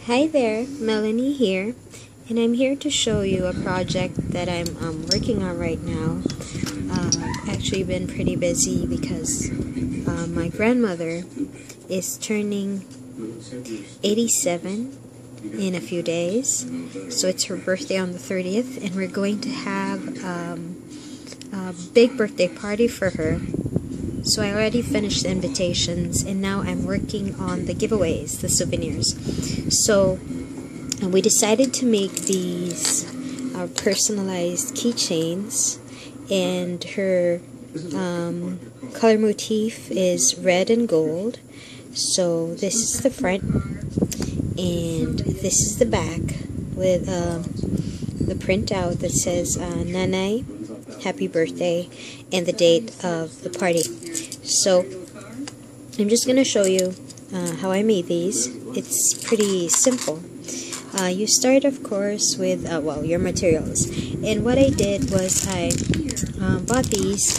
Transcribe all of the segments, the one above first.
Hi there, Melanie here, and I'm here to show you a project that I'm working on right now. Actually been pretty busy because my grandmother is turning 87 in a few days, so it's her birthday on the 30th, and we're going to have a big birthday party for her. So I already finished the invitations, and now I'm working on the giveaways, the souvenirs. So we decided to make these personalized keychains, and her color motif is red and gold. So this is the front, and this is the back with the printout that says Nanay, happy birthday, and the date of the party. So I'm just going to show you how I made these. It's pretty simple. You start, of course, with well, your materials. And what I did was I bought these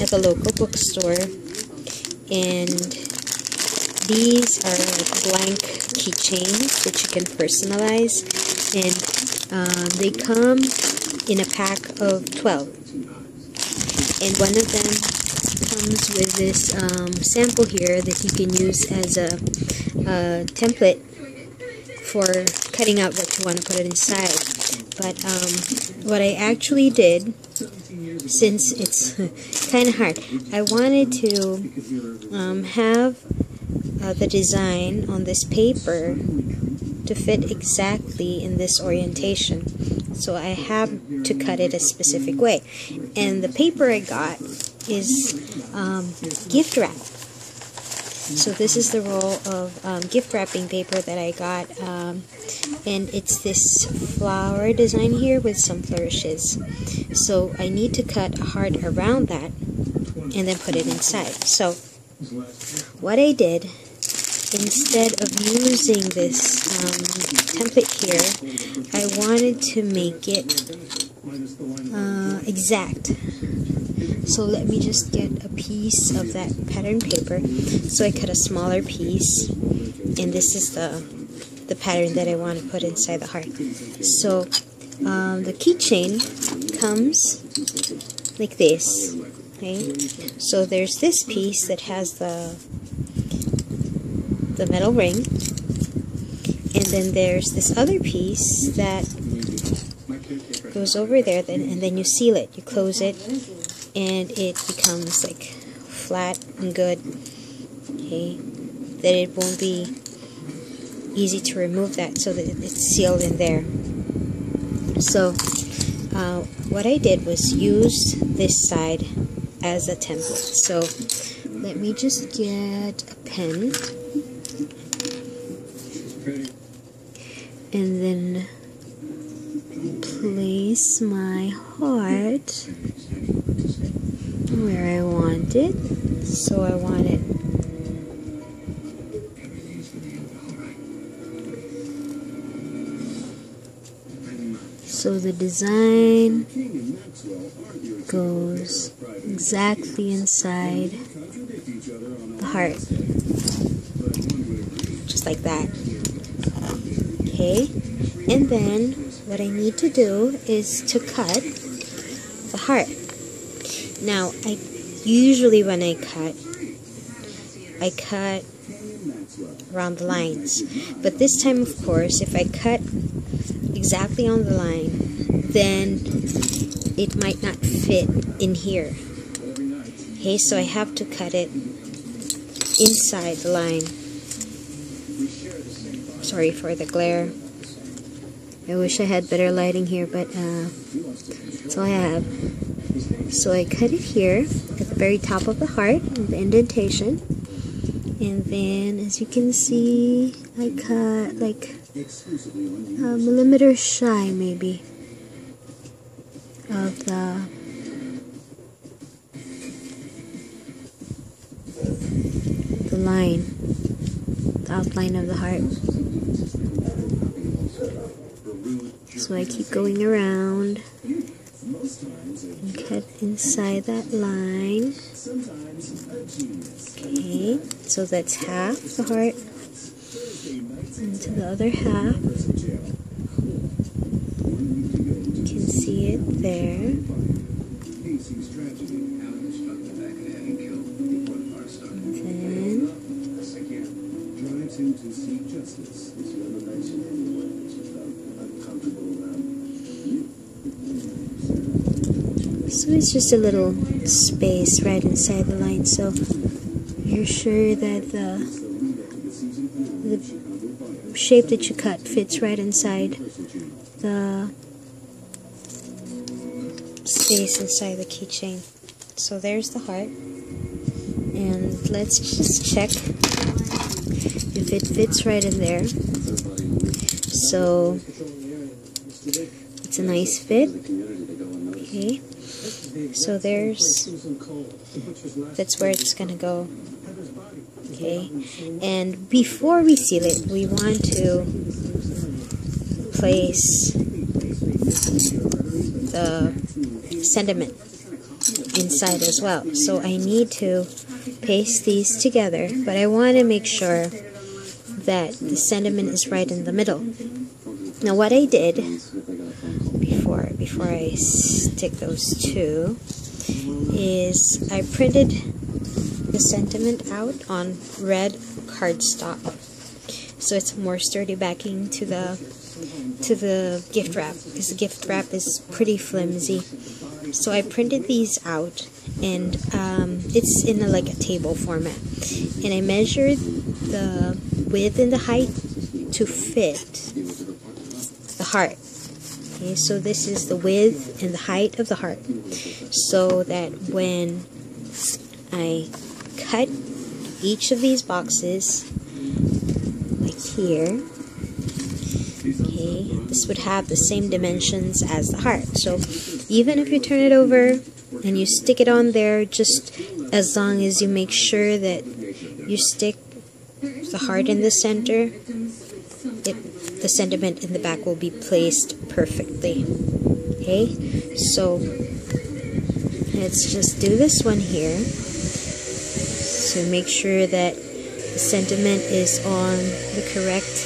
at the local bookstore, and these are blank keychains that you can personalize, and they come in a pack of 12, and one of them comes with this sample here that you can use as a template for cutting out what you want to put inside. But what I actually did, since it's kind of hard, I wanted to have the design on this paper to fit exactly in this orientation. So I have to cut it a specific way. And the paper I got is gift wrap. So this is the roll of gift wrapping paper that I got, and it's this flower design here with some flourishes. So I need to cut a heart around that and then put it inside. So what I did, instead of using this template here, I wanted to make it exact. So let me just get a piece of that pattern paper. So I cut a smaller piece, and this is the pattern that I want to put inside the heart. So the keychain comes like this. Okay, so there's this piece that has the metal ring, and then there's this other piece that goes over there, and then you seal it, you close it, and it becomes like flat and good. Okay, that it won't be easy to remove that, so that it's sealed in there. So what I did was use this side as a template. So let me just get a pen and then place my heart where I want it. So I want it so the design goes exactly inside the heart, just like that. Okay, and then what I need to do is to cut the heart. Now, usually when I cut around the lines, but this time, of course, if I cut exactly on the line, then it might not fit in here. Okay, so I have to cut it inside the line. Sorry for the glare. I wish I had better lighting here, but that's all I have. So I cut it here at the very top of the heart, the indentation, and then, as you can see, I cut like a millimeter shy, maybe, of the line, the outline of the heart. So I keep going around and cut inside that line. Okay. So that's half the heart, and to the other half, you can see it there. So it's just a little space right inside the line, so you're sure that the shape that you cut fits right inside the space inside the keychain. So there's the heart, and let's just check if it fits right in there. So it's a nice fit. Okay, so that's where it's gonna go. Okay, and before we seal it, we want to place the sentiment inside as well. So I need to paste these together, but I want to make sure that the sentiment is right in the middle. Now what I did before I stick those two is I printed the sentiment out on red cardstock, so it's more sturdy backing to the gift wrap, because the gift wrap is pretty flimsy. So I printed these out, and it's in like a table format, and I measured the width and the height to fit the heart. Okay, so this is the width and the height of the heart, so that when I cut each of these boxes, like here, okay, this would have the same dimensions as the heart. So even if you turn it over and you stick it on there, just as long as you make sure that you stick the heart in the center, the sentiment in the back will be placed perfectly. Okay, so let's just do this one here. So make sure that the sentiment is on the correct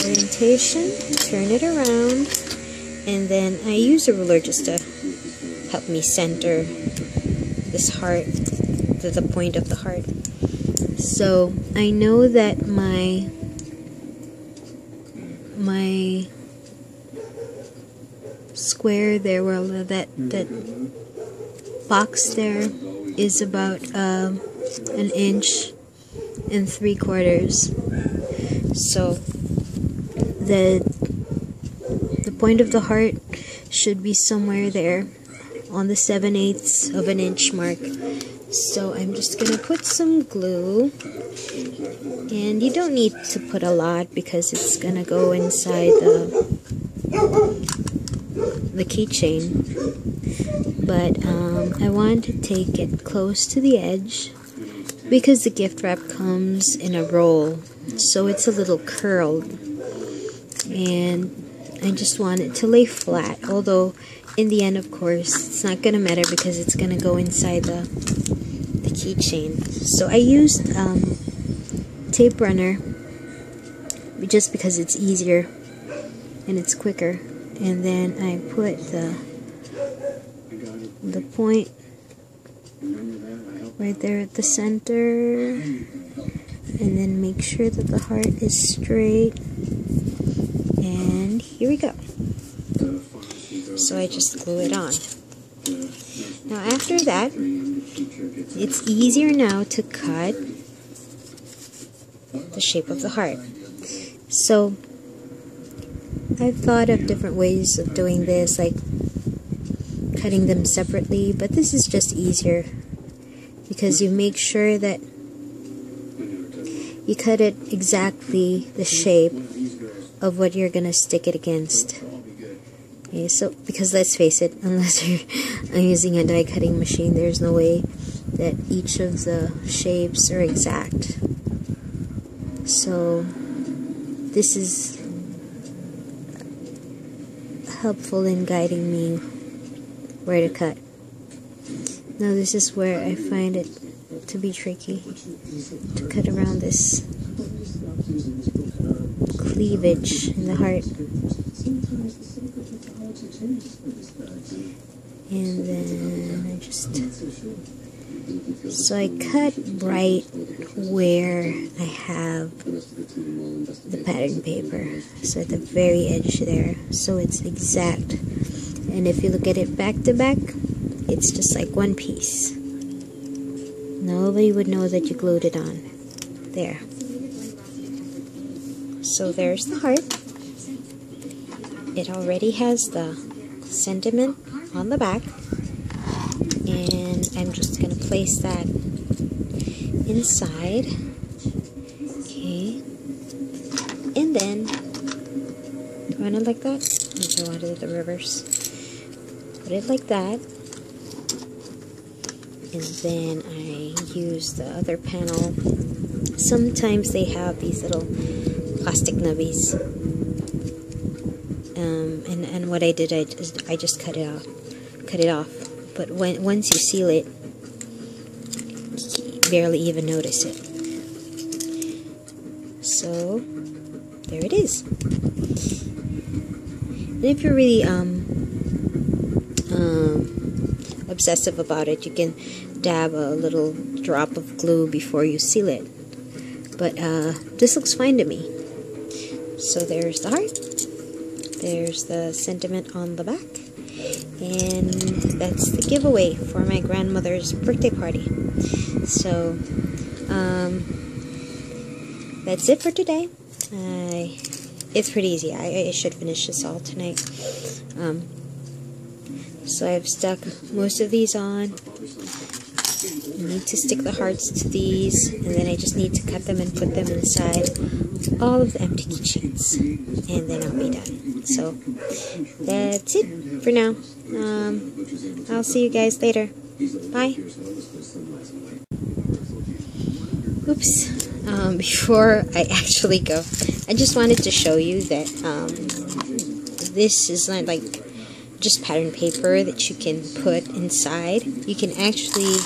orientation. Turn it around, and then I use a ruler just to help me center this heart, the point of the heart. So I know that my square there, well, that box there is about 1 inch and 3/4. So the point of the heart should be somewhere there on the 7/8 of an inch mark. So I'm just gonna put some glue, and you don't need to put a lot because it's gonna go inside the keychain, but I want to take it close to the edge because the gift wrap comes in a roll, so it's a little curled, and I just want it to lay flat, although in the end, of course, it's not gonna matter because it's gonna go inside the keychain. So I used tape runner just because it's easier and it's quicker, and then I put the point right there at the center, and then make sure that the heart is straight, and here we go. So I just glue it on. Now after that, it's easier now to cut the shape of the heart. So I've thought of different ways of doing this, like cutting them separately, but this is just easier because you make sure that you cut it exactly the shape of what you're gonna stick it against. Okay, so because let's face it, unless I'm using a die cutting machine, there's no way that each of the shapes are exact. So this is helpful in guiding me where to cut. Now this is where I find it to be tricky to cut around this cleavage in the heart. And then I just, so I cut right where I have the pattern paper, so at the very edge there, so it's exact. And if you look at it back to back, it's just like one piece. Nobody would know that you glued it on. There. So there's the heart. It already has the sentiment on the back, and I'm just going to place that inside. Okay, and then do I want it like that? I want it the reverse. Put it like that, and then I use the other panel. Sometimes they have these little plastic nubbies, and what I did, I just cut it off. But once you seal it, you barely even notice it. So there it is. And if you're really obsessive about it, you can dab a little drop of glue before you seal it. But this looks fine to me. So there's the heart. There's the sentiment on the back. And that's the giveaway for my grandmother's birthday party. So that's it for today. It's pretty easy. I should finish this all tonight. So I've stuck most of these on. I need to stick the hearts to these, and then I just need to cut them and put them inside all of the empty keychains, and then I'll be done. So that's it for now. I'll see you guys later. Bye. Oops. Before I actually go, I just wanted to show you that this is not like just pattern paper that you can put inside. You can actually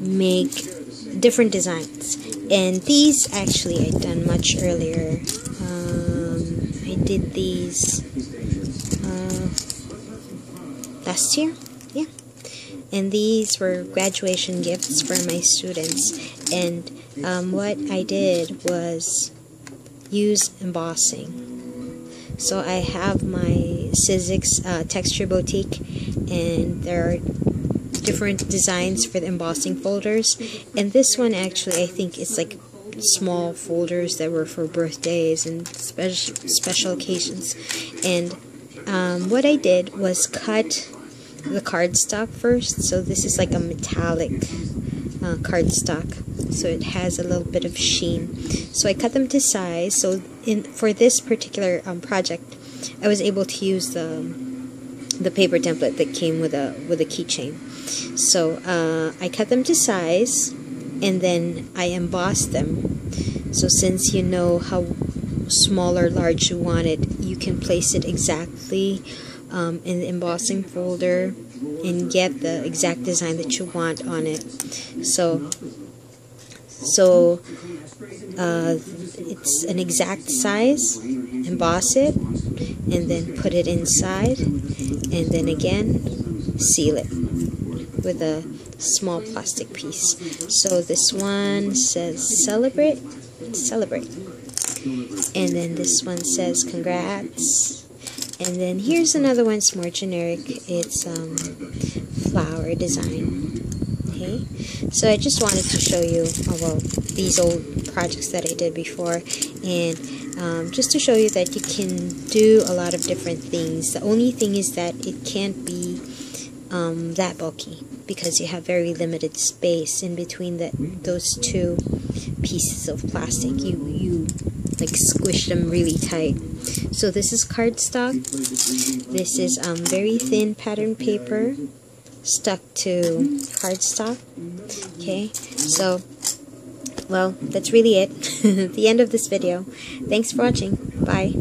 make different designs, and these actually I've done much earlier. I did these last year, yeah, and these were graduation gifts for my students. And what I did was use embossing. So I have my Sizzix Texture Boutique, and there are different designs for the embossing folders. And this one actually, I think it's like small folders that were for birthdays and special occasions. And what I did was cut the cardstock first. So this is like a metallic cardstock, so it has a little bit of sheen. So I cut them to size. So for this particular project, I was able to use the paper template that came with a keychain. So I cut them to size, and then I embossed them. So since you know how small or large you want it, you can place it exactly in the embossing folder and get the exact design that you want on it. So it's an exact size. Emboss it, and then put it inside, and then again seal it with a small plastic piece. So this one says celebrate, and then this one says congrats. And then here's another one. It's more generic. It's flower design. Okay, so I just wanted to show you these old projects that I did before, and just to show you that you can do a lot of different things. The only thing is that it can't be that bulky, because you have very limited space in between those two pieces of plastic. You like squish them really tight. So this is cardstock. This is very thin pattern paper stuck to cardstock. Okay, so well, that's really it. The end of this video. Thanks for watching. Bye.